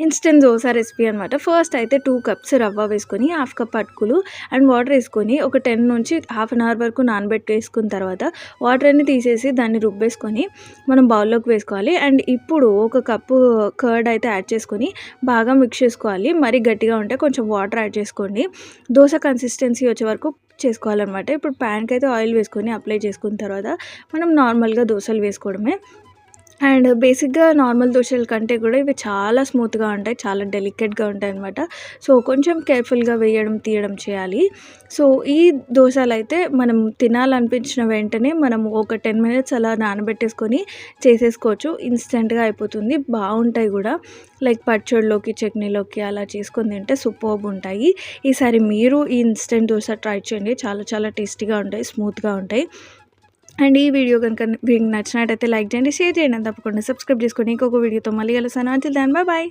Instant dosa recipe అనమాట. First అయితే 2 cups రవ్వ వేసుకొని, హాఫ్ కప్ అటుకులు అండ్ వాటర్ ఏసుకొని ఒక 10 నుంచి హాఫ్ అన్ అవర్ వరకు నానబెట్టేసుకున్న తర్వాత వాటర్ అన్ని తీసేసి దాన్ని రుబ్బేసుకొని మనం బౌల్‌లోకి వేసుకోవాలి. అండ్ ఇప్పుడు ఒక కప్పు కర్డ్ అయితే యాడ్ చేసుకొని బాగా మిక్స్ చేసుకోవాలి. మరీ గట్టిగా ఉంటే కొంచెం వాటర్ యాడ్ చేసుకోండి. దోస కన్సిస్టెన్సీ వచ్చే వరకు చేసుకోవాలనమాట. ఇప్పుడు ప్యాన్‌కైతే ఆయిల్ వేసుకొని అప్లై చేసుకున్న తర్వాత మనం నార్మల్‌గా దోసలు వేసుకోవడమే. అండ్ బేసిక్‌గా నార్మల్ దోసల కంటే కూడా ఇవి చాలా స్మూత్‌గా ఉంటాయి. చాలా డెలికేట్‌గా ఉంటాయన్నమాట. సో, కొంచెం కేర్‌ఫుల్‌గా వేయడం, తీయడం చేయాలి. సో, ఈ దోసలైతే మనం తినాలనిపించిన వెంటనే మనము ఒక 10 మినిట్స్ అలా నానబెట్టేసుకొని చేసేసుకోవచ్చు. ఇన్‌స్టంట్‌గా అయిపోతుంది. బావుంటాయి గూడా. లైక్ పచ్చడిలోకి, చట్నీలోకి అలా చేసుకొని తింటే సూపర్బుంటాయి. ఈసారి మీరు ఈ ఇన్‌స్టంట్ దోస ట్రై చేయండి. చాలా చాలా టేస్టీగా ఉంటాయి. స్మూత్‌గా ఉంటాయి. అండ్ ఈ వీడియో గనుక మీకు నచ్చినట్టయితే లైక్ చేయండి, షేర్ చేయండి. తప్పకుండా సబ్స్క్రైబ్ చేసుకోండి. ఇంకొక వీడియోతో మళ్ళీ కలుస్తాను. Until then bye by.